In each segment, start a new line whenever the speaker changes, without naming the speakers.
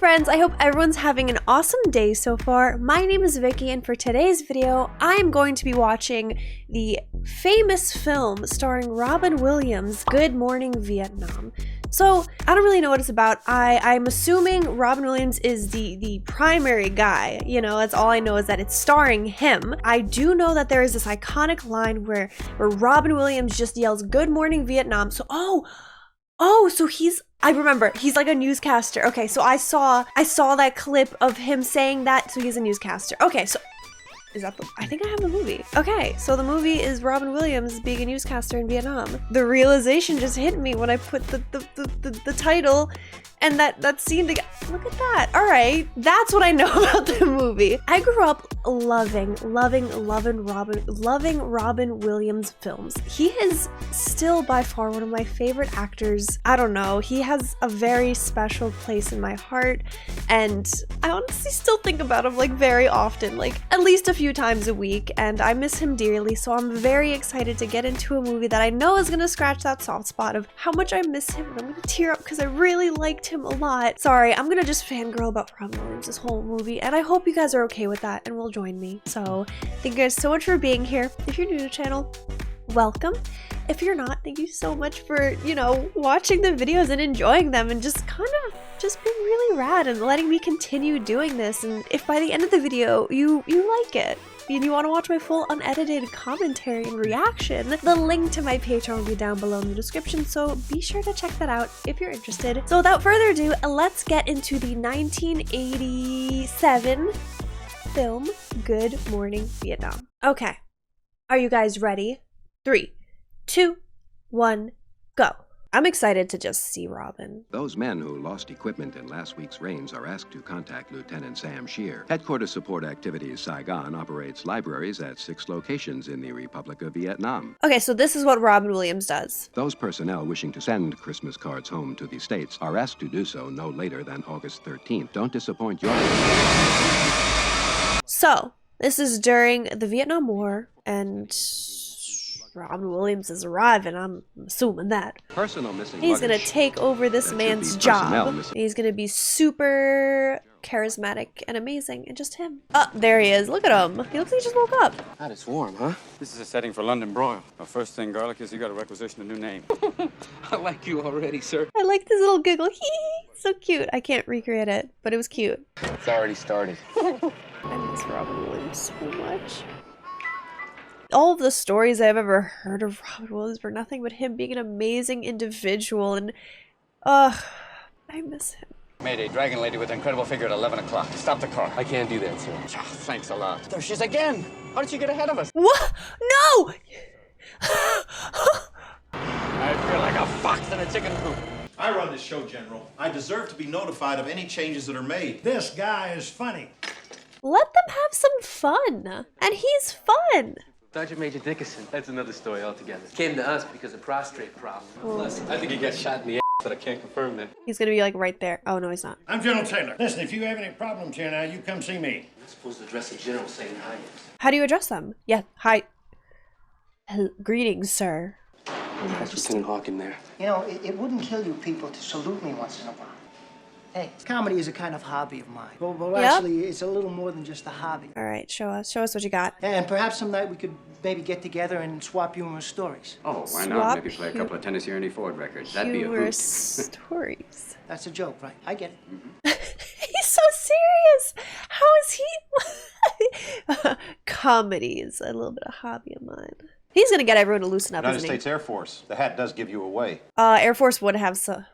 friends, I hope everyone's having an awesome day so far. My name is Vicky, and for today's video, I'm going to be watching the famous film starring Robin Williams, Good Morning Vietnam. So, I don't really know what it's about. I'm assuming Robin Williams is the primary guy. You know, that's all I know is that it's starring him. I do know that there is this iconic line where Robin Williams just yells, "Good Morning Vietnam." So, so I remember, he's like a newscaster. Okay, so I saw that clip of him saying that, so he's a newscaster. Okay, so is that I think I have the movie. Okay, so the movie is Robin Williams being a newscaster in Vietnam. The realization just hit me when I put the title and that scene together. Look at that. All right, that's what I know about the movie. I grew up loving Robin Williams films. He is still by far one of my favorite actors. I don't know, he has a very special place in my heart, and I honestly still think about him like very often, like at least a few times a week, and I miss him dearly. So I'm very excited to get into a movie that I know is gonna scratch that soft spot of how much I miss him, and I'm gonna tear up because I really liked him a lot. Sorry, I'm gonna just fangirl about Robin Williams this whole movie, and I hope you guys are okay with that and will join me. So thank you guys so much for being here. If you're new to the channel, welcome. If you're not, thank you so much for, you know, watching the videos and enjoying them and just kind of just being really rad and letting me continue doing this. And if by the end of the video you like it and you want to watch my full unedited commentary and reaction, the link to my Patreon will be down below in the description, so be sure to check that out if you're interested. So without further ado, let's get into the 1987 film Good Morning Vietnam. Okay, are you guys ready? 3, 2, 1, go. I'm excited to just see Robin.
Those men who lost equipment in last week's rains are asked to contact Lieutenant Sam Shear. Headquarters Support Activities Saigon operates libraries at 6 locations in the Republic of Vietnam.
Okay, so this is what Robin Williams does.
Those personnel wishing to send Christmas cards home to the States are asked to do so no later than August 13th. Don't disappoint your...
So, this is during the Vietnam War, and Robin Williams is arriving, I'm assuming that.
Personal missing
He's gonna
luggage.
take over this man's job. He's gonna be super charismatic and amazing, and just him. Oh, there he is. Look at him. He looks like he just woke up.
God, it's warm, huh? This is a setting for London broil. Well, first thing, Garlic, is you gotta requisition a new name.
I like you already, sir.
I like this little giggle. So cute. I can't recreate it, but it was cute.
It's already started.
I miss Robin Williams so much. All of the stories I've ever heard of Robin Williams were nothing but him being an amazing individual, and I miss him.
Mayday, Dragon Lady with incredible figure at 11 o'clock. Stop the car.
I can't do that, sir.
Oh, thanks a lot. There she is again. How did she get ahead of us?
What? No!
I feel like a fox in a chicken coop.
I run this show, General. I deserve to be notified of any changes that are made.
This guy is funny.
Let them have some fun. And he's fun.
Sergeant Major Dickinson, that's another story altogether. Came to us because of prostrate problem. Plus, I think he got shot in the ass, but I can't confirm that.
He's gonna be like right there. Oh, no, he's not.
I'm General Taylor. Listen, if you have any problems here now, you come see me.
I'm supposed to address the general saying hi.
How do you address them? Yeah, hi. Greetings, sir.
There's Lieutenant Hauk in there.
You know, it wouldn't kill you people to salute me once in a while. Hey, comedy is a kind of hobby of mine. Well,
Yep.
Actually, it's a little more than just a hobby.
All right, show us what you got.
And perhaps some night we could maybe get together and swap humorous stories.
Oh, why
Swap
not? Maybe play a couple of Tennessee Ernie Ford records. That'd be a
Humorous
hoot.
stories.
That's a joke, right? I get it.
He's so serious. How is he? Comedy is a little bit of a hobby of mine. He's gonna get everyone to loosen up,
United
isn't
States Air Force. The hat does give you away.
he? Air Force would have some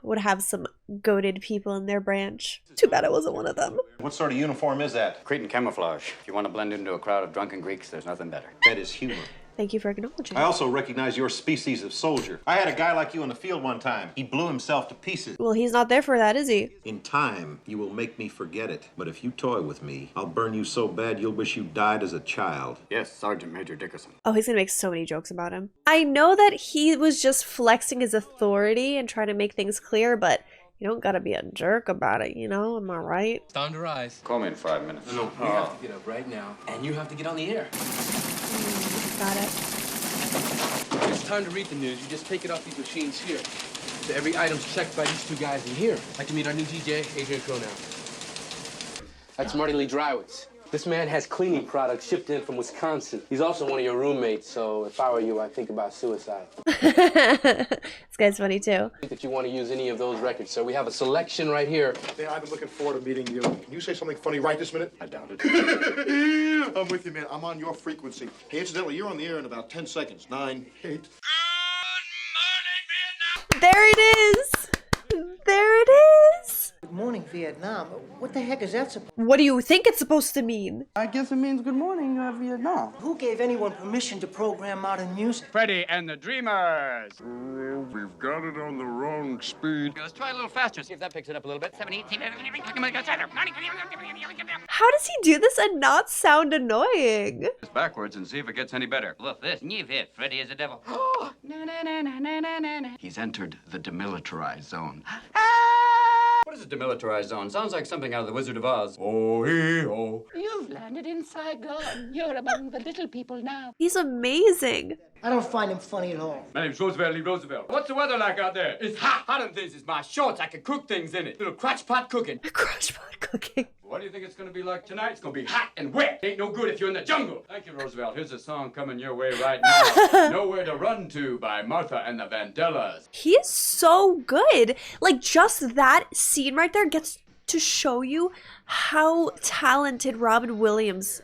goated people in their branch. Too bad I wasn't one of them.
What sort of uniform is that?
Cretan camouflage. If you want to blend into a crowd of drunken Greeks, there's nothing better.
That is humor.
Thank you for acknowledging.
I also recognize your species of soldier. I had a guy like you in the field one time. He blew himself to pieces.
Well, he's not there for that, is he?
In time, you will make me forget it. But if you toy with me, I'll burn you so bad you'll wish you died as a child.
Yes, Sergeant Major Dickinson.
Oh, he's gonna make so many jokes about him. I know that he was just flexing his authority and trying to make things clear, but you don't gotta be a jerk about it, you know? Am I right?
It's time to rise.
Call me in 5 minutes.
No, we have to get up right now, and you have to get on the air.
Got it.
It's time to read the news. You just take it off these machines here. Every item's checked by these two guys in here. I'd like to meet our new DJ, Adrian Cronauer. That's Marty Lee Drywitz. This man has cleaning products shipped in from Wisconsin. He's also one of your roommates, so if I were you, I'd think about suicide.
This guy's funny too.
I think that you want to use any of those records, so we have a selection right here.
Man, I've been looking forward to meeting you. Can you say something funny right this minute? I doubt it. I'm with you, man. I'm on your frequency. Hey, incidentally, you're on the air in about 10 seconds. 9, 8.
There it is! There it is!
Good morning, Vietnam. What the heck is that supposed to?
What do you think it's supposed to mean?
I guess it means good morning, Vietnam.
Who gave anyone permission to program modern music?
Freddie and the Dreamers.
We've got it on the wrong speed.
Let's try a little faster, see if that picks it up a little bit. 7, 8,
How does he do this and not sound annoying?
It's backwards and see if it gets any better.
Look, this new hit, Freddy is a devil.
He's entered the demilitarized zone.
What is a demilitarized zone? Sounds like something out of the Wizard of Oz. Oh-hee-oh.
You've landed in Saigon. You're among the little people now.
He's amazing.
I don't find him funny at all.
My name's Roosevelt Lee Roosevelt. What's the weather like out there? It's hot. Hotter than this is my shorts. I can cook things in it. Little crotch pot cooking.
Crotch pot cooking.
What do you think it's going to be like tonight? It's going to be hot and wet. Ain't no good if you're in the jungle. Thank you, Roosevelt. Here's a song coming your way right now. Nowhere to Run To by Martha and the Vandellas.
He is so good. Like, just that scene right there gets to show you how talented Robin Williams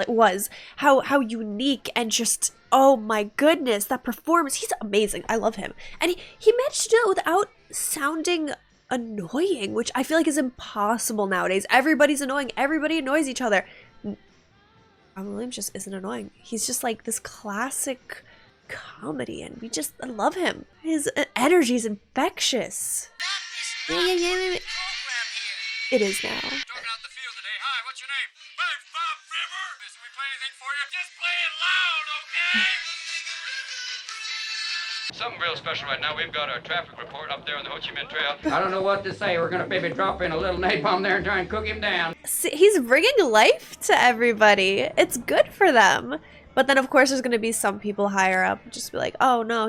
was. How unique and just, oh my goodness, that performance. He's amazing. I love him. And he managed to do it without sounding annoying, which I feel like is impossible nowadays. Everybody's annoying. Everybody annoys each other. Robin Williams just isn't annoying. He's just like this classic comedian. I love him. His energy is infectious. It is now.
Talking out the field today. Hi, what's your name? My name's Bob River. Listen, we play anything for you? Just play it loud, okay? Something real special right now. We've got our traffic report up there on the Ho Chi Minh Trail.
I don't know what to say. We're gonna maybe drop in a little napalm there and try and cook him down.
See, he's bringing life to everybody. It's good for them. But then, of course, there's going to be some people higher up just be like, oh, no,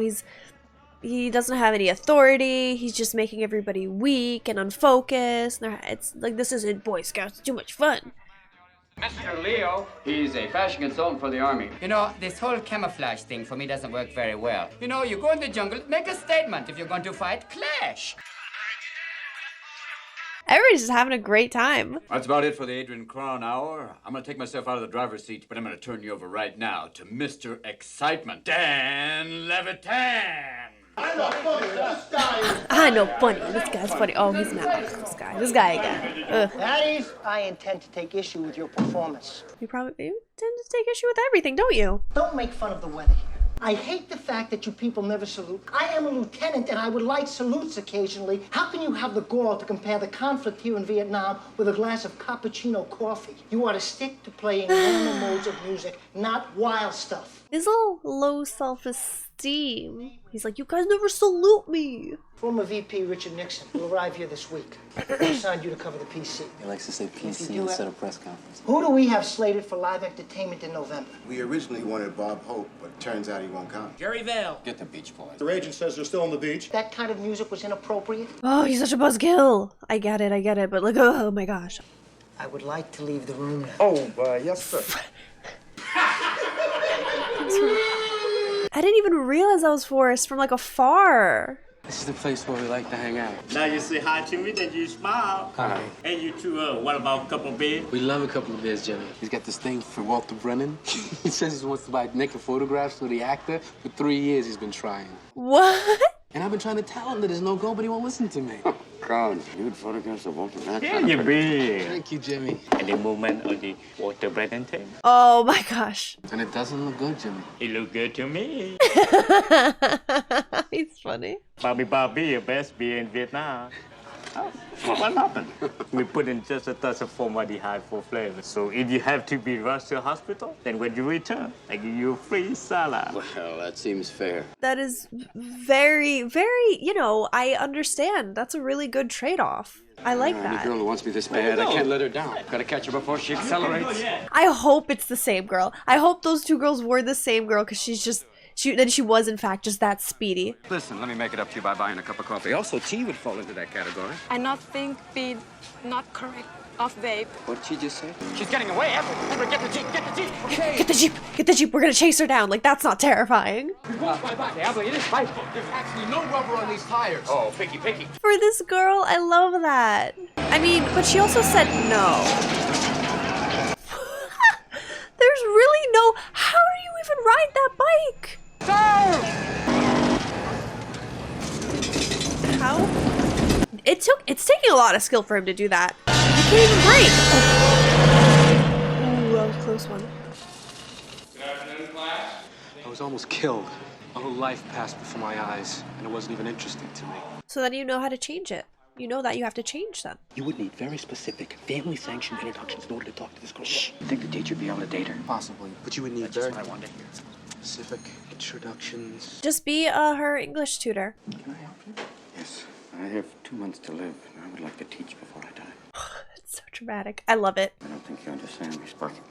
he doesn't have any authority. He's just making everybody weak and unfocused. It's like, this isn't Boy Scouts. It's too much fun.
Mr. Leo, he's a fashion consultant for the Army.
You know, this whole camouflage thing for me doesn't work very well. You know, you go in the jungle, make a statement. If you're going to fight, clash.
Everybody's just having a great time.
That's about it for the Adrian Cronauer. I'm going to take myself out of the driver's seat, but I'm going to turn you over right now to Mr. Excitement, Dan Levitan.
I know funny. This guy is...
I know funny. This guy's funny. Oh, he's not. This guy again. Ugh.
Daddies, I intend to take issue with your performance.
You tend to take issue with everything, don't you?
Don't make fun of the weather here. I hate the fact that you people never salute. I am a lieutenant and I would like salutes occasionally. How can you have the gall to compare the conflict here in Vietnam with a glass of cappuccino coffee? You ought to stick to playing normal modes of music, not wild stuff.
His little low self-esteem. He's like, you guys never salute me.
Former VP Richard Nixon will arrive here this week. I assigned you to cover the PC.
He likes to say PC instead of press conference.
Who do we have slated for live entertainment in November?
We originally wanted Bob Hope, but turns out he won't come.
Jerry Vale.
Get the Beach Boys.
Their agent says they're still on the beach.
That kind of music was inappropriate.
Oh, he's such a buzzkill. I get it. But like, oh my gosh.
I would like to leave the room now.
Oh, yes, sir.
I didn't even realize that was Forrest from like afar.
This is the place where we like to hang out.
Now you say hi to me, then you smile.
Hi.
And you two, what about a couple of beers?
We love a couple of beers, Jimmy. He's got this thing for Walter Brennan. He says he wants to buy naked photographs for the actor. For 3 years he's been trying.
What?
And I've been trying to tell him that there's no go, but he won't listen to me.
Crown, nude photographs of Walter Brennan.
Here you be.
Thank you, Jimmy.
Any movement of the Walter Brennan thing?
Oh my gosh.
And it doesn't look good, Jimmy.
It look good to me.
He's funny.
Bobby, your best beer in Vietnam. Oh, what happened? We put in just a touch of formaldehyde for flavor. So if you have to be rushed to the hospital, then when you return, I give you a free salad.
Well, that seems fair.
That is very, very, I understand. That's a really good trade-off. I like
Any
that.
girl who wants me this bad, I can't let her down. Gotta catch her before she accelerates.
I hope it's the same girl. I hope those two girls were the same girl because she's Then she was in fact just that speedy.
Listen, let me make it up to you by buying a cup of coffee. Also, tea would fall into that category.
I not think be not correct of vape.
What did she just say? She's getting away. Everett, get the jeep, get the jeep. Okay.
Get the jeep, get the jeep. We're gonna chase her down. Like that's not terrifying.
It is fight. There's actually no rubber on these tires. Oh, picky.
For this girl, I love that. I mean, but she also said no. There's really no. How do you even ride that bike? How? It's taking a lot of skill for him to do that. He can't even brake. Ooh, that was a close one.
Good afternoon, class. I was almost killed. My whole life passed before my eyes, and it wasn't even interesting to me.
So then you know how to change it. You know that you have to change them.
You would need very specific, family-sanctioned introductions in order to talk to this girl. Shh.
You think the teacher would be able to date her?
Possibly, but you would need
That's just what I wanted to hear.
specific introductions.
Just be her English tutor.
Can I help you? Yes. I have 2 months to live, and I would like to teach before I die.
It's so dramatic. I love it.
I don't think you understand me, Sparky.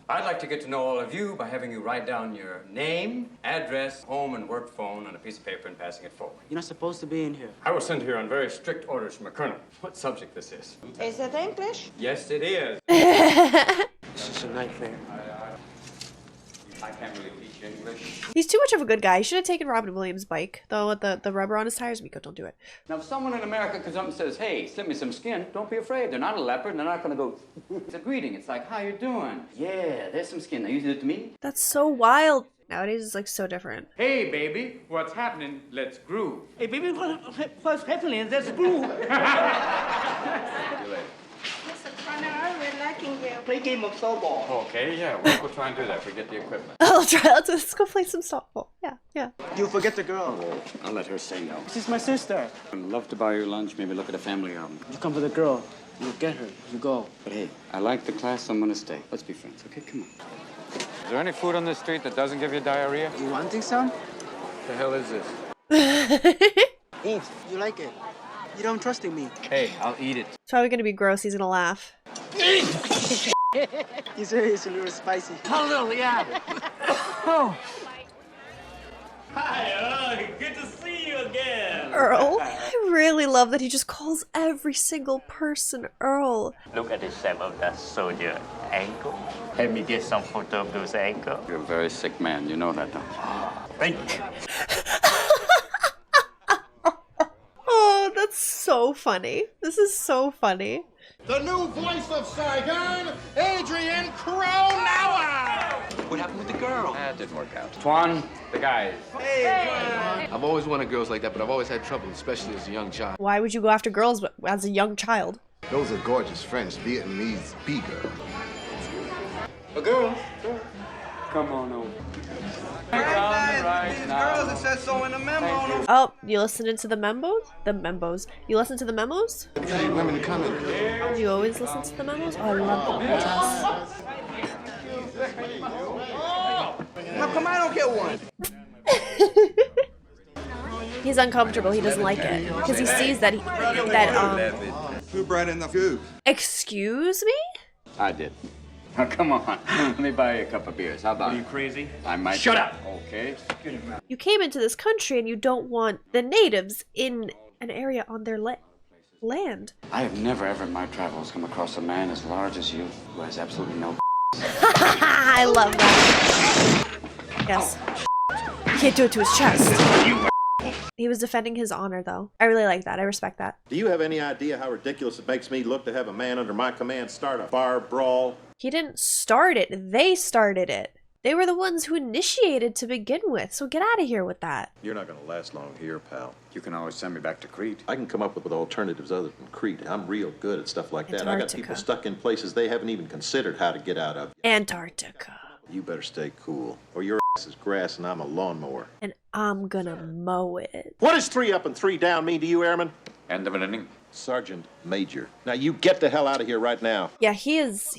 I'd like to get to know all of you by having you write down your name, address, home, and work phone on a piece of paper and passing it forward.
You're not supposed to be in here.
I was sent here on very strict orders from a colonel. What subject this is?
Is it English?
Yes, it is.
This is a nightmare.
I can't really teach English.
He's too much of a good guy. He should have taken Robin Williams' bike. Though with the rubber on his tires, Miko, don't do it.
Now, if someone in America comes up and says, hey, send me some skin, don't be afraid. They're not a leopard, and they're not going to go, it's a greeting. It's like, how you doing? Yeah, there's some skin. Now, you did it to me?
That's so wild. Nowadays, it's like so different.
Hey, baby, what's happening? Let's groove.
Hey, baby, what's happening? That's blue.
Mr. Cronauer, we're liking you.
Play game of softball.
Okay, yeah, we'll try and do that if we get the equipment.
Let's go play some softball. Yeah.
You forget the girl.
I'll let her say no.
This is my sister.
I'd love to buy you lunch, maybe look at a family album.
You come for the girl. You get her. You go.
But hey, I like the class, so I'm going to stay. Let's be friends, okay? Come on.
Is there any food on this street that doesn't give you diarrhea?
You wanting some?
What the hell is this?
Eat. You like it. You don't trust in me.
Hey, I'll eat it.
It's probably gonna be gross. He's gonna laugh.
It's a little spicy.
A little, yeah. Oh. Hi, good to see you again.
Earl. I really love that he just calls every single person Earl.
Look at the shape of that soldier ankle. Let me get some photo of those ankles.
You're a very sick man. You know that, don't you?
Thank you.
Oh, that's so funny. This is so funny.
The new voice of Saigon, Adrian Cronauer!
What happened with the girl?
That didn't work out. Twan, the guys.
I've always wanted girls like that, but I've always had trouble, especially as a young child.
Why would you go after girls as a young child?
Those are gorgeous French Vietnamese B-girls.
A girl?
Come on over.
These girls, it says so in the memo.
Oh, you listening to the memos? The memos. You listen to the memos?
Women coming.
You always listen to the memos? Oh, I love the memos.
How come I don't get one?
He's uncomfortable. He doesn't like it because he sees that
Who brought in the food?
Excuse me?
I did. Oh, come on. Let me buy you a cup of beers. How about it?
Are you crazy?
I might.
Shut up!
Okay.
You came into this country and you don't want the natives in an area on their land.
I have never, ever in my travels come across a man as large as you who has absolutely no
I love that. Yes. You can't do it to his chest. He was defending his honor, though. I really like that. I respect that.
Do you have any idea how ridiculous it makes me look to have a man under my command start a bar brawl?
He didn't start it. They started it. They were the ones who initiated to begin with, so get out of here with that.
You're not going to last long here, pal.
You can always send me back to Crete.
I can come up with alternatives other than Crete. I'm real good at stuff like that. I got
Antarctica.
people stuck in places they haven't even considered how to get out of.
Antarctica.
You better stay cool, or your ass is grass and I'm a lawnmower.
And I'm gonna mow it.
What does 3 up and 3 down mean to you, Airman?
End of an inning.
Sergeant Major. Now you get the hell out of here right now.
Yeah, he's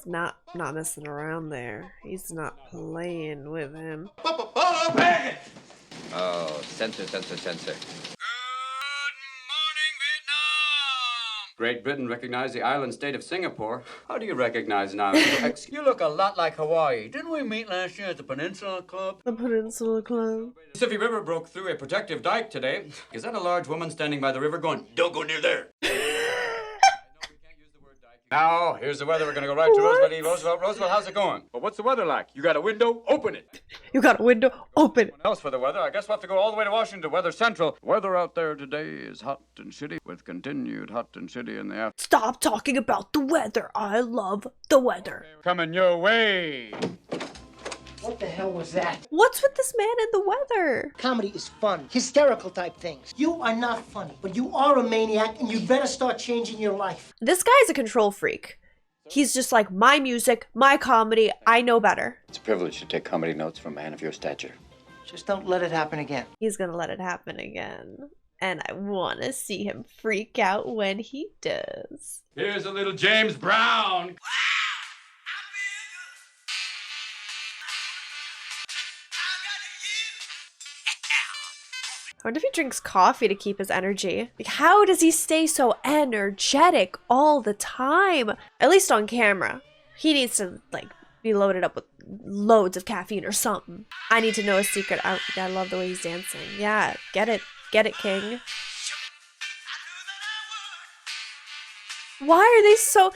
not messing around there. He's not playing with him.
Oh, censor.
Good morning, Vietnam!
Great Britain recognized the island state of Singapore. How do you recognize now? You look a lot like Hawaii. Didn't we meet last year at the Peninsula Club?
The Peninsula Club.
Mississippi River broke through a protective dike today. Is that a large woman standing by the river going, "Don't go near there"? Now, here's the weather. We're going to go right to Roosevelt E. Roosevelt. Roosevelt, how's it going? Well, what's the weather like? You got a window? Open it.
You got a window? Open it.
Else for the weather. I guess we'll have to go all the way to Washington, Weather Central. Weather out there today is hot and shitty, with continued hot and shitty in the afternoon.
Stop talking about the weather. I love the weather.
Coming your way.
What the hell was that?
What's with this man and the weather?
Comedy is fun. Hysterical type things. You are not funny, but you are a maniac, and you better start changing your life.
This guy's a control freak. He's just like, my music, my comedy, I know better.
It's a privilege to take comedy notes from a man of your stature.
Just don't let it happen again.
He's gonna let it happen again. And I wanna see him freak out when he does.
Here's a little James Brown.
I wonder if he drinks coffee to keep his energy. Like, how does he stay so energetic all the time? At least on camera. He needs to, like, be loaded up with loads of caffeine or something. I need to know his secret. I love the way he's dancing. Yeah, get it, King. Why are they so...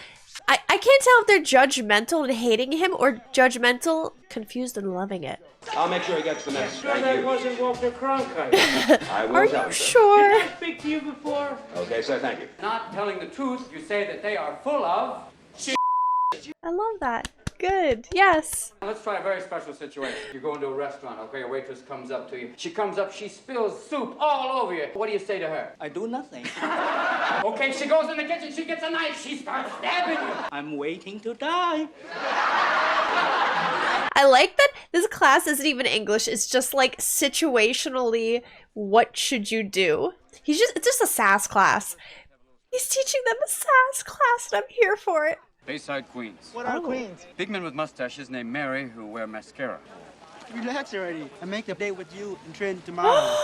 I can't tell if they're judgmental and hating him or judgmental, confused and loving it.
I'll make sure he gets the message.
Sure that wasn't Walter Cronkite.
I will
Are
tell
you
him, sir.
sure?
Did I speak to you before?
Okay, sir, thank you.
Not telling the truth, you say that they are full of shit.
I love that. Good. Yes.
Let's try a very special situation. You go into a restaurant, okay? A waitress comes up to you. She comes up, she spills soup all over you. What do you say to her?
I do nothing.
Okay, she goes in the kitchen, she gets a knife, she starts stabbing you.
I'm waiting to die.
I like that this class isn't even English. It's just like situationally, what should you do? It's just a sass class. He's teaching them a sass class and I'm here for it.
Bayside Queens.
What are Queens?
Big men with mustaches named Mary who wear mascara.
Relax already. I make a date with you and train tomorrow.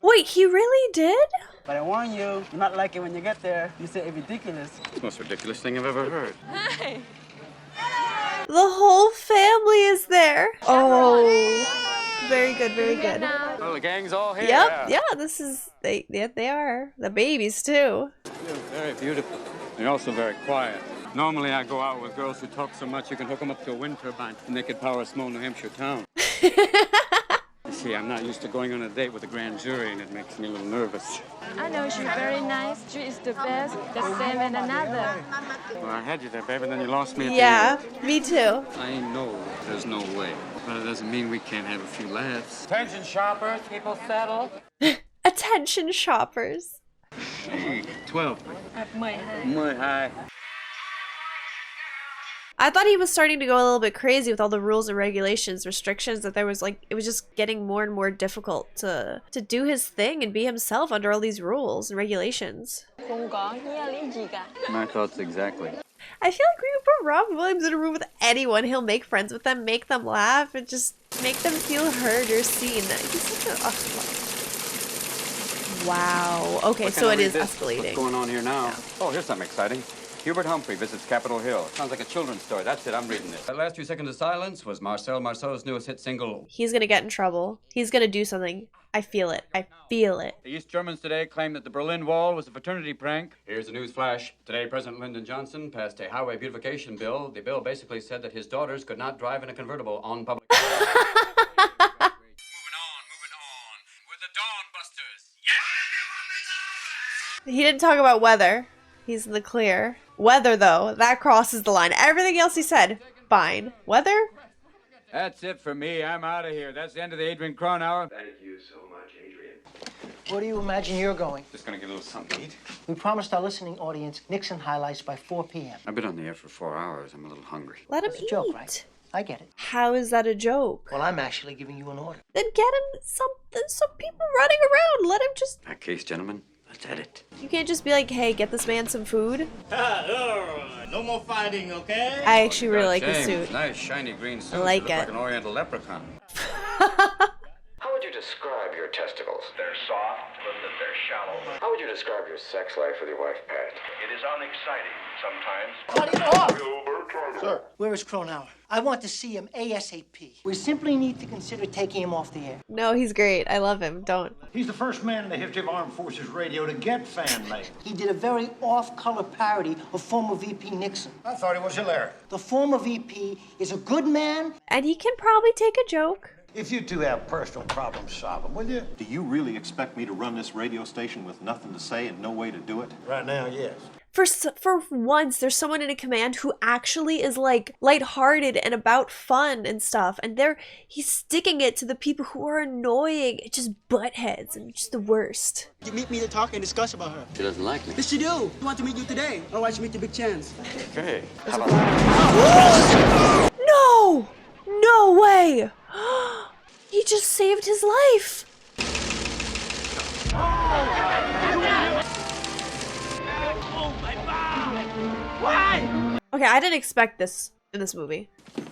Wait, he really did?
But I warn you, you not like it when you get there. You say it's ridiculous.
It's the most ridiculous thing I've ever heard.
Hi.
The whole family is there. Oh, very good, very good.
Well, the gang's all here.
Yep, yeah, this is, they are. The babies too.
You're very beautiful. You're also very quiet. Normally I go out with girls who talk so much you can hook them up to a wind turbine and they could power a small New Hampshire town. See, I'm not used to going on a date with a grand jury and it makes me a little nervous.
I know she's very nice. She is the best, the same and another.
Well, I had you there, baby, then you lost me at
Yeah,
the end.
me too.
I know there's no way, but it doesn't mean we can't have a few laughs. Attention shoppers, people settle.
Attention shoppers.
Hey, 12.
My hand.
My high.
I thought he was starting to go a little bit crazy with all the rules and regulations, restrictions, that there was like, it was just getting more and more difficult to do his thing and be himself under all these rules and regulations.
My thoughts exactly.
I feel like we could put Robin Williams in a room with anyone. He'll make friends with them, make them laugh, and just make them feel heard or seen. He's such a... wow. Okay, so it is escalating.
What's going on here now? Yeah. Oh, here's something exciting. Hubert Humphrey visits Capitol Hill. Sounds like a children's story. That's it, I'm reading this. That last few seconds of silence was Marcel Marceau's newest hit single.
He's gonna get in trouble. He's gonna do something. I feel it. I feel it.
The East Germans today claim that the Berlin Wall was a fraternity prank. Here's a news flash. Today, President Lyndon Johnson passed a highway beautification bill. The bill basically said that his daughters could not drive in a convertible on public. Moving on. With the Dawn Busters.
He didn't talk about weather. He's in the clear. Weather, though, that crosses the line. Everything else he said, fine. Weather?
That's it for me. I'm out of here. That's the end of the Adrian Cronauer.
Thank you so much, Adrian.
Where do you imagine you're going?
Just gonna get a little something to eat.
We promised our listening audience Nixon highlights by 4 p.m.
I've been on the air for 4 hours. I'm a little hungry.
Let him
That's
eat.
a joke, right? I get it.
How is that a joke?
Well, I'm actually giving you an order.
Then get him some people running around. Let him just...
In that case, gentlemen, let's edit.
You can't just be like, hey, get this man some food.
No more fighting, okay?
I actually really like the
James,
suit.
Nice shiny green suit.
I like
You look
it.
like an oriental leprechaun.
How would you describe your testicles? They're soft, but that they're shallow.
How would you describe your sex life with your wife, Pat?
It is unexciting sometimes.
Cut it off!
Sir.
Where is Cronauer? I want to see him ASAP. We simply need to consider taking him off the air.
No, he's great. I love him. Don't.
He's the first man in the history of Armed Forces Radio to get fan mail.
He did a very off-color parody of former VP Nixon.
I thought it was hilarious.
The former VP is a good man.
And he can probably take a joke.
If you two have personal problems, solve them, will you?
Do you really expect me to run this radio station with nothing to say and no way to do it?
Right now, yes.
For once, there's someone in a command who actually is like lighthearted and about fun and stuff, and he's sticking it to the people who are annoying, just butt heads and just the worst.
You meet me to talk and discuss about her.
She doesn't like me.
Yes, she do. She want to meet you today. Otherwise, you meet the big chance.
Okay. How about that?
No! No way! He just saved his life. Okay, I didn't expect this in this movie.
What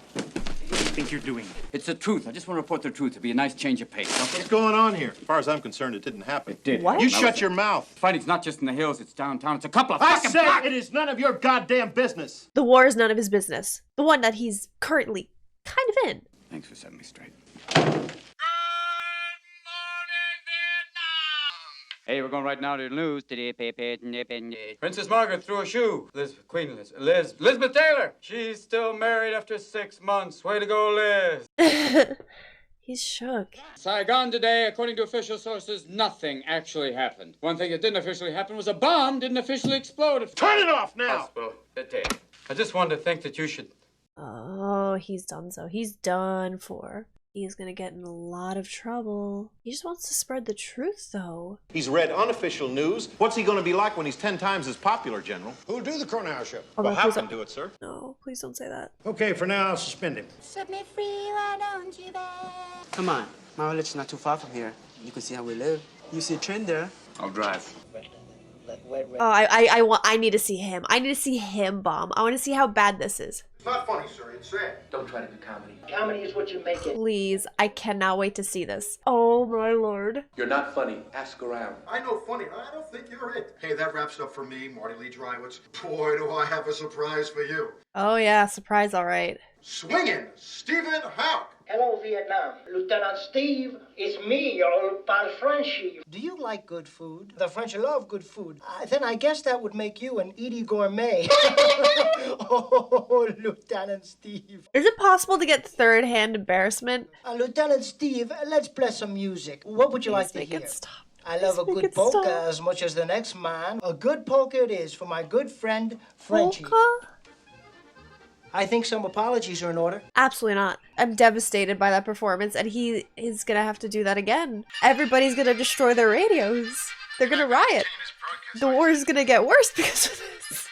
do you think you're doing? It's the truth. I just want to report the truth. It'd be a nice change of pace.
What's going on here? As far as I'm concerned, it didn't happen.
It did.
What?
You shut your mouth.
Fighting's not just in the hills. It's downtown. It's a couple of
I
fucking
said
blocks.
it is none of your goddamn business.
The war is none of his business. The one that he's currently kind of in.
Thanks for setting me straight. Hey, we're going right now to the news. Princess Margaret threw a shoe. Elizabeth Taylor. She's still married after 6 months. Way to go, Liz.
He's shook.
Saigon today, according to official sources, nothing actually happened. One thing that didn't officially happen was a bomb didn't officially explode.
Turn it off now.
I just wanted to think that you should...
Oh, he's done so. He's done for. He's gonna get in a lot of trouble. He just wants to spread the truth, though.
He's read unofficial news. What's he going to be like when he's 10 times as popular, General?
Who'll do the Cronauer show?
Oh,
Well,
no,
how
please
can
don't.
do it, sir?
No, please don't say that.
Okay, for now, I'll suspend him.
Set me free, why don't you, babe?
Come on. My village's not too far from here. You can see how we live. You see a train there.
I'll drive.
Oh, I need to see him. I need to see him bomb. I want to see how bad this is.
It's not funny, sir. It's sad.
Don't try to do comedy.
Comedy is what you make it.
Please, I cannot wait to see this. Oh my lord.
You're not funny. Ask around.
I know funny. I don't think you're it. Hey, that wraps up for me, Marty Lee Drywitz. Boy, do I have a surprise for you.
Oh yeah, surprise, all right.
Swinging Stephen Hauk.
Hello, Vietnam. Lieutenant Steve, it's me, your old pal Frenchie. Do you like good food? The French love good food. Then I guess that would make you an Edie Gourmet. Oh, Lieutenant Steve.
Is it possible to get third-hand embarrassment?
Lieutenant Steve, let's play some music. What would you like to
Make
hear?
it stop.
I love a
Please make
good
it
polka
stop.
as much as the next man. A good polka it is for my good friend Frenchie.
Polka?
I think some apologies are in order.
Absolutely not. I'm devastated by that performance, and he is gonna have to do that again. Everybody's gonna destroy their radios. They're gonna riot. The war is gonna get worse because of this.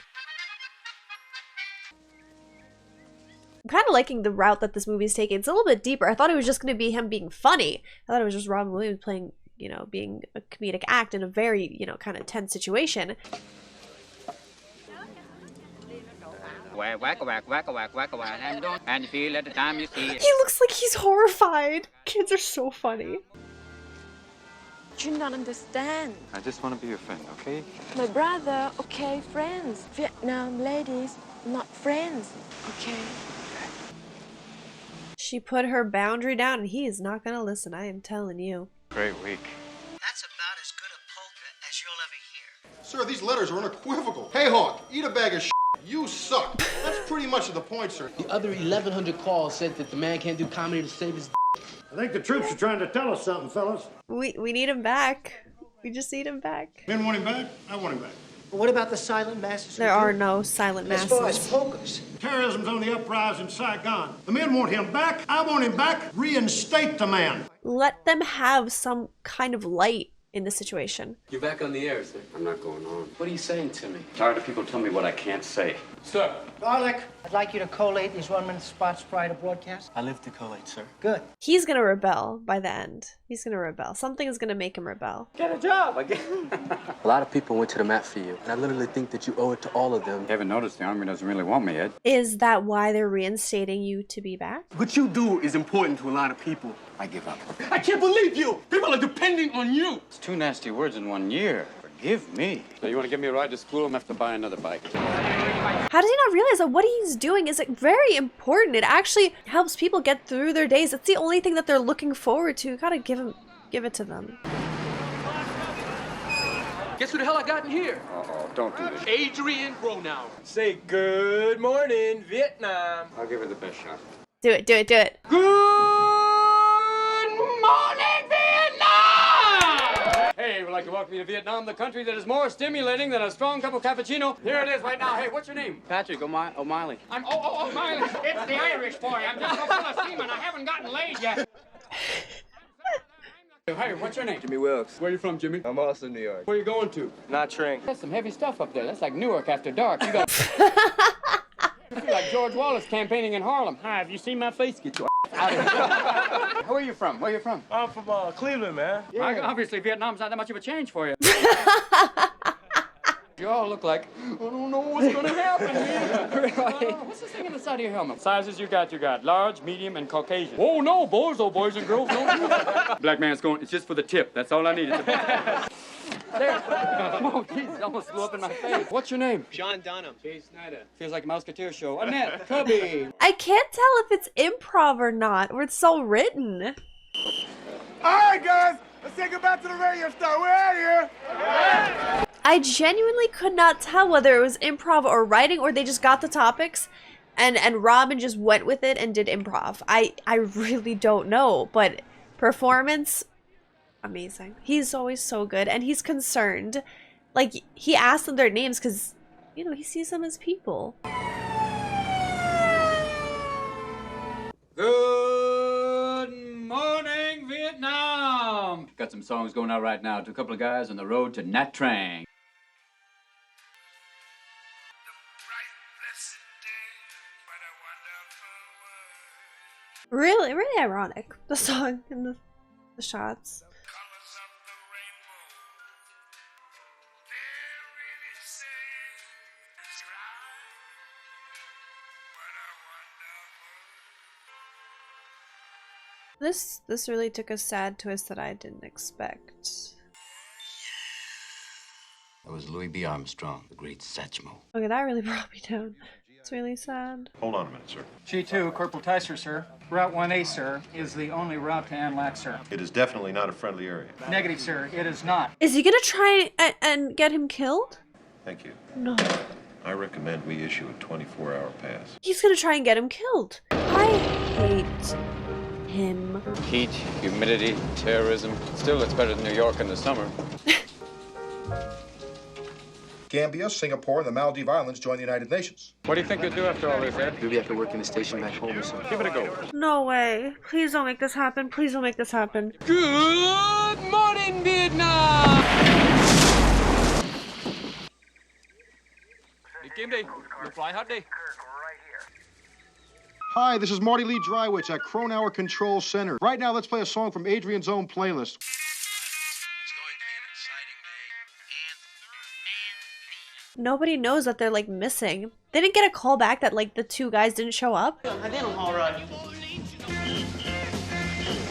I'm kind of liking the route that this movie is taking. It's a little bit deeper. I thought it was just gonna be him being funny. I thought it was just Robin Williams playing, you know, being a comedic act in a very, you know, kind of tense situation.
And you feel at the time you see it.
He looks like he's horrified. Kids are so funny.
You not understand.
I just want to be your friend, okay?
My brother, okay, friends. Vietnam ladies, not friends, okay?
She put her boundary down and he is not gonna listen, I am telling you.
Great week.
That's about as good a polka as you'll ever hear.
Sir, these letters are unequivocal. Hey, Hawk, eat a bag of shit. You suck. That's pretty much the point, sir.
The other 1,100 calls said that the man can't do comedy to save his
I think the troops are trying to tell us something, fellas.
We need him back. We just need him back.
Men want him back. I want him back.
But what about the silent masses?
There are no silent
As far as
masses.
polkas.
Terrorism's on the uprise in Saigon. The men want him back. I want him back. Reinstate the man.
Let them have some kind of light in the situation.
You're back on the air, sir.
I'm not going on.
What are you saying to me?
Tired of people telling me what I can't say.
Sir.
Garlic, I'd like you to collate these 1-minute spots prior to broadcast.
I live to collate, sir.
Good.
He's gonna rebel by the end. He's gonna rebel. Something is gonna make him rebel.
Get a job again.
A lot of people went to the mat for you, and I literally think that you owe it to all of them.
You haven't noticed the Army doesn't really want me, Ed.
Is that why they're reinstating you to be back?
What you do is important to a lot of people.
I give up.
I can't believe you! People are depending on you!
2 nasty words in 1 year. Forgive me. So you want to give me a ride to school? I'm going to have to buy another bike.
How does he not realize that what he's doing is like very important? It actually helps people get through their days. It's the only thing that they're looking forward to. You gotta give it to them.
Guess who the hell I got in here?
Uh-oh, don't do this.
Adrian Cronauer. Say good morning, Vietnam.
I'll give it the best shot.
Do it, do it, do it.
Good morning, Vietnam!
Hey, we'd like to welcome you to Vietnam, the country that is more stimulating than a strong cup of cappuccino. Here it is right now. Hey, what's your name?
Patrick O'Malley.
I'm O'Malley. It's the Irish boy. I'm just so full of semen. I haven't gotten laid yet.
Hey, what's your name?
Jimmy Wilkes.
Where are you from, Jimmy?
I'm also New York.
Where are you going to?
Not Trank.
That's some heavy stuff up there. That's like Newark after dark. You got... You feel like George Wallace campaigning in Harlem. Hi, have you seen my face? Get your out of here. Where are you from? Where are you from?
I'm from Cleveland, man.
Yeah. Obviously, Vietnam's not that much of a change for you. You all look like, I don't know what's going to happen here. What's this thing in the side of your helmet? Sizes you got. Large, medium, and Caucasian. Oh, no, boys and girls. No. Black man's going, it's just for the tip. That's all I need. There. Oh, Jesus, almost blew up in my face. What's your name?
John Dunham.
Jay Snyder. Feels like a Musketeer show. Annette, Cubby.
I can't tell if it's improv or not, or it's so written.
All right, guys, let's say goodbye to the radio star. We're out of here.
I genuinely could not tell whether it was improv or writing, or they just got the topics and Robin just went with it and did improv. I really don't know, but performance, amazing. He's always so good, and he's concerned. Like, he asks them their names because, you know, he sees them as people.
Good morning, Vietnam. Got some songs going out right now to a couple of guys on the road to Nat Trang.
Really ironic, the song and the shots. This really took a sad twist that I didn't expect.
It was Louis B. Armstrong, the great Satchmo.
Okay, that really brought me down. It's really sad.
Hold on a minute, sir.
G2, Corporal Tyser, sir. Route 1A, sir, is the only route to Anlac, sir.
It is definitely not a friendly area.
Negative, sir. It is not.
Is he gonna try and get him killed?
Thank you.
No.
I recommend we issue a 24-hour pass.
He's gonna try and get him killed. I hate him.
Heat, humidity, terrorism. Still, it's better than New York in the summer.
Gambia, Singapore, and the Maldive Islands join the United Nations.
What do you think you'll do after all this, Ed?
Maybe after working the station back home or something.
Give it a go.
No way. Please don't make this happen. Please don't make this happen.
Good morning, Vietnam!
Hey, Kim Day, you fly hot day.
Hi, this is Marty Lee Drywitz at Cronauer Control Center. Right now, let's play a song from Adrian's own playlist.
Nobody knows that they're like missing. They didn't get a call back that like the 2 guys didn't show up.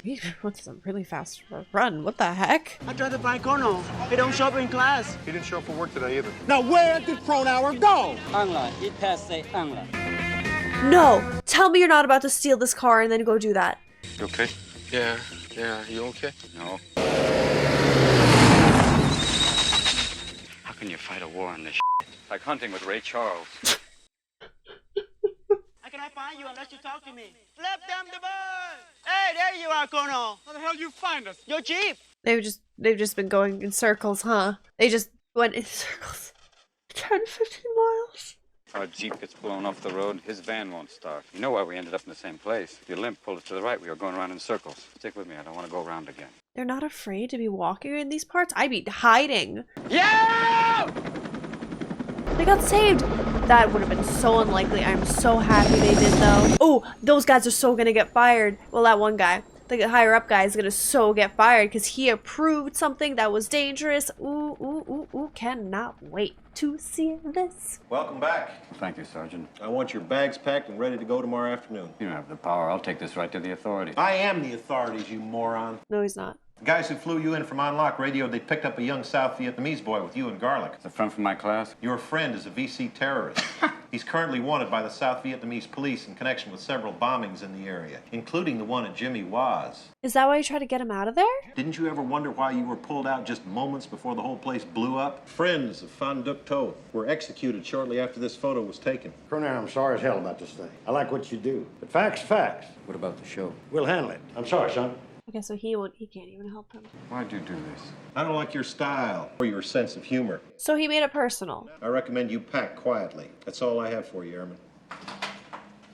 He wants a really fast run. What the heck?
I tried to find Kono. He don't show up in class.
He didn't show up for work today either.
Now where did Cronauer go?
Angla. It passed say Angla.
No! Tell me you're not about to steal this car and then go do that.
You okay?
Yeah, you okay?
No. How can you fight a war on this shit? Like hunting with Ray Charles.
How can I find you unless you talk to me? Flip them the bird! Hey, there you are, Kono.
How the hell you find us?
Your Jeep.
They've just been going in circles, huh? They just went in circles. 10, 15 miles.
If our Jeep gets blown off the road, his van won't start. You know why we ended up in the same place. If your limp pulled us to the right, we were going around in circles. Stick with me, I don't want to go around again.
They're not afraid to be walking in these parts? I'd be hiding.
Yeah!
They got saved. That would have been so unlikely. I'm so happy they did though. Oh, those guys are so gonna get fired. Well, that one guy, the higher up guy, is gonna so get fired because he approved something that was dangerous. Ooh, ooh, ooh, ooh, cannot wait to see this.
Welcome back.
Thank you, Sergeant.
I want your bags packed and ready to go tomorrow afternoon.
You don't have the power. I'll take this right to the authorities.
I am the authorities, you moron.
No, he's not.
The guys who flew you in from Unlock radioed they picked up a young South Vietnamese boy with you and garlic.
It's a friend from my class.
Your friend is a VC terrorist. He's currently wanted by the South Vietnamese police in connection with several bombings in the area, including the one at Jimmy Waz.
Is that why you tried to get him out of there?
Didn't you ever wonder why you were pulled out just moments before the whole place blew up? Friends of Phan Duc To were executed shortly after this photo was taken.
Cronauer, I'm sorry as hell about this thing. I like what you do, but facts, facts.
What about the show?
We'll handle it. I'm sorry, son.
Okay, so he can't even help him.
Why'd you do this?
I don't like your style or your sense of humor.
So he made it personal.
I recommend you pack quietly. That's all I have for you, Airman.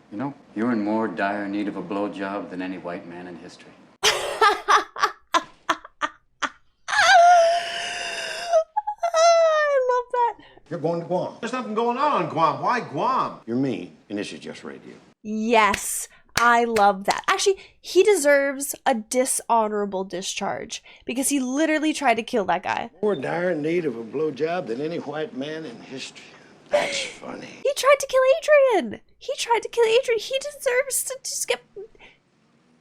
You know, you're in more dire need of a blowjob than any white man in history.
I love that.
You're going to Guam.
There's nothing going on Guam. Why Guam?
You're me, and this is just radio.
Yes, I love that. Actually, he deserves a dishonorable discharge because he literally tried to kill that guy.
More dire in need of a blowjob than any white man in history. That's funny.
He tried to kill Adrian. He deserves to just get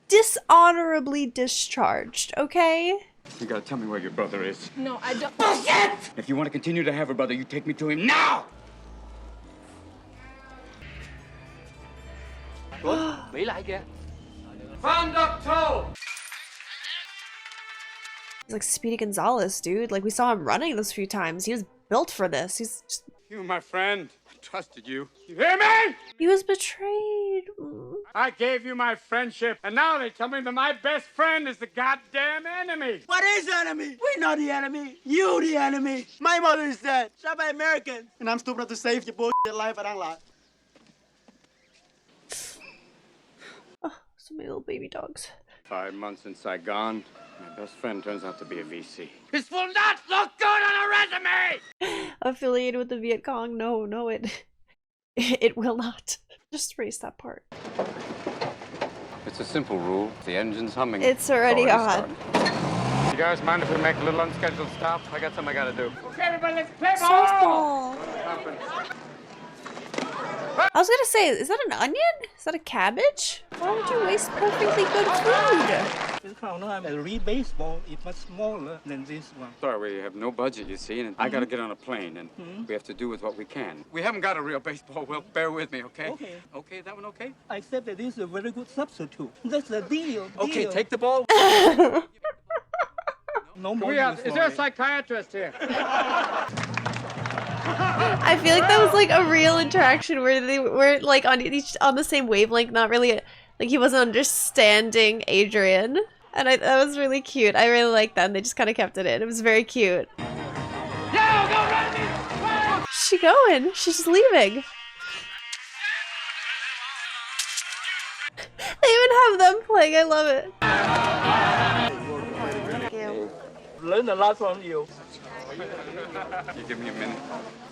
dishonorably discharged, okay?
You gotta tell me where your brother is.
No, I don't.
Bullshit! If you want to continue to have a brother, you take me to him now!
Vẫy lại kìa.
Phan Duc To!
He's like Speedy Gonzalez, dude. Like, we saw him running those few times. He was built for this. He's just...
You were my friend. I trusted you. You hear me?
He was betrayed.
I gave you my friendship, and now they tell me that my best friend is the goddamn enemy.
What is enemy? We're not the enemy. You the enemy. My mother is dead, shot by Americans, and I'm stupid enough to save your bullshit life at Unlock.
Oh, so many little baby dogs.
5 months in Saigon, my best friend turns out to be a VC. This will not look good on a resume!
Affiliated with the Viet Cong? No, it will not. Just erase that part.
It's a simple rule. The engine's humming.
It's already on.
You guys mind if we make a little unscheduled stop? I got something I gotta do.
Okay, everybody, let's play ball!
Softball. I was gonna say, is that an onion? Is that a cabbage? Why would you waste perfectly good food?
This Cronauer, a real baseball is much smaller than this one.
Sorry, we have no budget, you see, and I gotta get on a plane, and we have to do with what we can. We haven't got a real baseball, well, bear with me, okay?
Okay.
Okay, that one okay?
I accept that this is a very good substitute. That's the deal.
Okay, take the ball.
No more.
Is there a psychiatrist here?
I feel like that was like a real interaction where they were like on the same wavelength, not really like he wasn't understanding Adrian, and that was really cute. I really liked that, and they just kind of kept it in. It was very cute.
Yo, go run me!
Where's she going? She's just leaving. They even have them playing. I love it.
Learn a lot from you.
You give me a minute.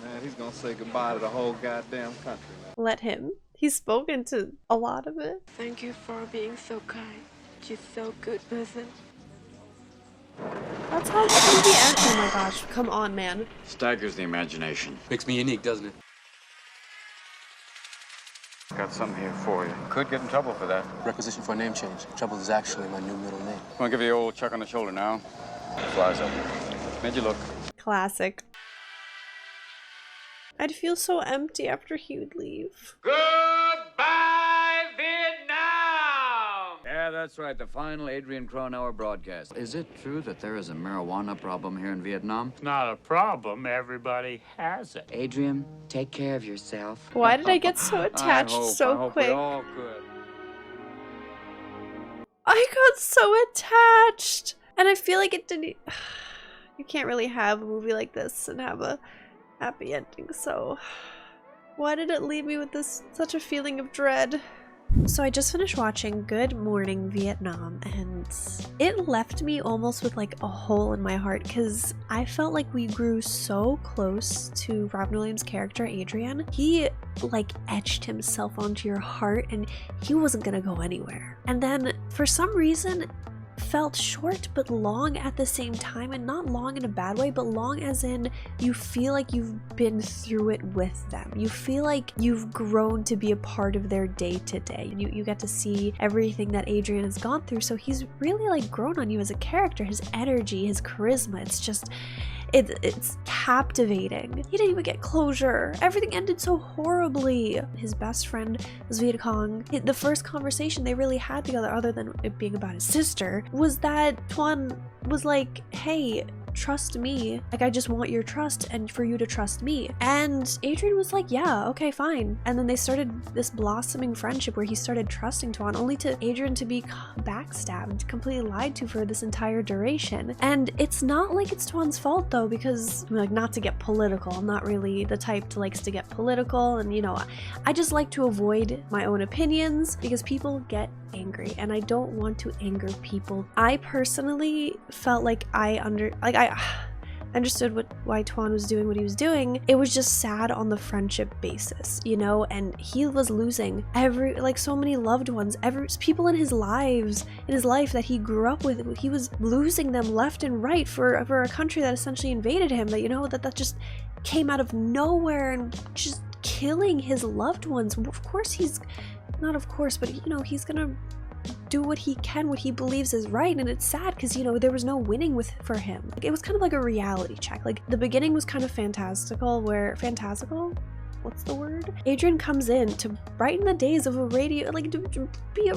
Man, he's gonna say goodbye to the whole goddamn country.
Let him. He's spoken to a lot of it.
Thank you for being so kind. She's so good person.
That's how the movie ends. Oh my gosh, come on, man.
Staggers the imagination.
Makes me unique, doesn't it?
Got something here for you. Could get in trouble for that.
Requisition for a name change. Trouble is actually my new middle name.
Want to give you the old chuck on the shoulder now? Flies up. Made you look.
Classic. I'd feel so empty after he would leave.
Goodbye, Vietnam!
Yeah, that's right. The final Adrian Cronauer broadcast. Is it true that there is a marijuana problem here in Vietnam?
It's not a problem. Everybody has it.
Adrian, take care of yourself.
Why did I get so attached so quick?
We all could.
I got so attached! And I feel like it didn't... You can't really have a movie like this and have a happy ending, so... Why did it leave me with such a feeling of dread? So I just finished watching Good Morning Vietnam, and it left me almost with like a hole in my heart because I felt like we grew so close to Robin Williams' character Adrian. He like etched himself onto your heart and he wasn't gonna go anywhere. And then for some reason felt short but long at the same time, and not long in a bad way, but long as in you feel like you've been through it with them. You feel like you've grown to be a part of their day to day. You get to see everything that Adrian has gone through, so he's really like grown on you as a character. His energy, his charisma, it's just it's captivating. He didn't even get closure. Everything ended so horribly. His best friend was Viet Cong. The first conversation they really had together, other than it being about his sister, was that Tuan was like, hey, trust me. Like, I just want your trust and for you to trust me. And Adrian was like, yeah, okay, fine. And then they started this blossoming friendship where he started trusting Tuan, only to Adrian to be backstabbed, completely lied to for this entire duration. And it's not like it's Tuan's fault though, because like, not to get political, I'm not really the type to likes to get political, and you know, I just like to avoid my own opinions because people get angry and I don't want to anger people. I personally felt like I understood why Tuan was doing what he was doing. It was just sad on the friendship basis, you know, and he was losing so many loved ones, people in his life that he grew up with. He was losing them left and right for a country that essentially invaded him, that, you know, that just came out of nowhere and just killing his loved ones. Of course he's not, of course, but you know, he's gonna do what he can, what he believes is right. And it's sad because, you know, there was no winning for him. Like, it was kind of like a reality check. Like, the beginning was kind of fantastical, what's the word? Adrian comes in to brighten the days of a radio, like, to be a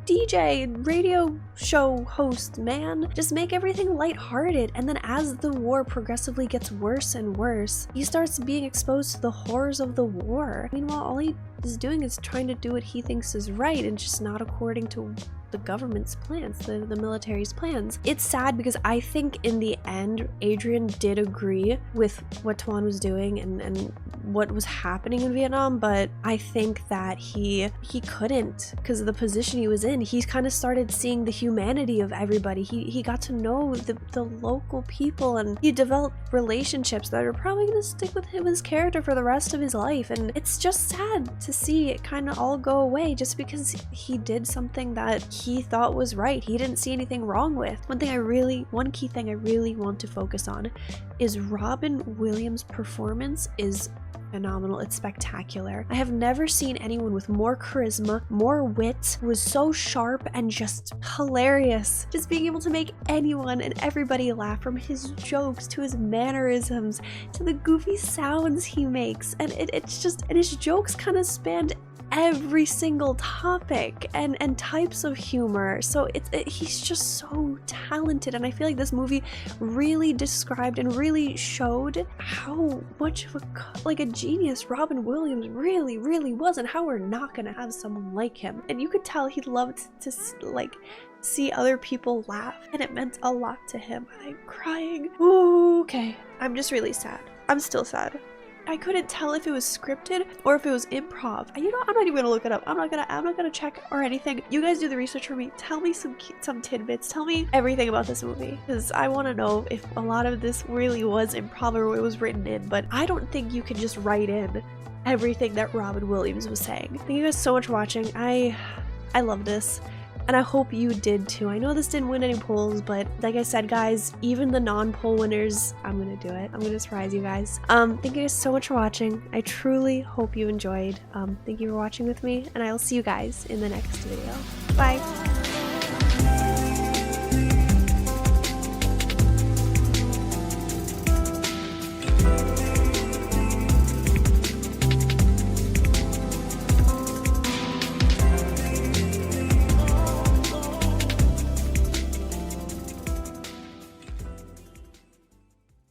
DJ, radio show host, man. Just make everything lighthearted. And then as the war progressively gets worse and worse, he starts being exposed to the horrors of the war. Meanwhile, all he is doing is trying to do what he thinks is right, and just not according to the government's plans, the military's plans. It's sad because I think in the end, Adrian did agree with what Tuan was doing and what was happening in Vietnam, but I think that he couldn't because of the position he was in. He kind of started seeing the humanity of everybody. He got to know the local people, and he developed relationships that are probably going to stick with him, his character, for the rest of his life. And it's just sad to see it kind of all go away just because he did something that he thought was right. He didn't see anything wrong with. One key thing I really want to focus on is Robin Williams' performance is phenomenal. It's spectacular. I have never seen anyone with more charisma, more wit, who was so sharp and just hilarious. Just being able to make anyone and everybody laugh, from his jokes to his mannerisms to the goofy sounds he makes. And his jokes kind of spanned every single topic and types of humor. So he's just so talented, and I feel like this movie really described and really showed how much of a genius Robin Williams really was, and how we're not gonna have someone like him. And you could tell he loved to see other people laugh, and it meant a lot to him. And I'm crying. Ooh, okay, I'm just really sad. I'm still sad. I couldn't tell if it was scripted or if it was improv. You know, I'm not even gonna look it up. I'm not gonna check or anything. You guys do the research for me. Tell me some tidbits. Tell me everything about this movie, because I want to know if a lot of this really was improv or it was written in. But I don't think you can just write in everything that Robin Williams was saying. Thank you guys so much for watching. I love this. And I hope you did too. I know this didn't win any polls, but like I said, guys, even the non-poll winners, I'm gonna do it. I'm gonna surprise you guys. Thank you guys so much for watching. I truly hope you enjoyed. Thank you for watching with me, and I'll see you guys in the next video. Bye.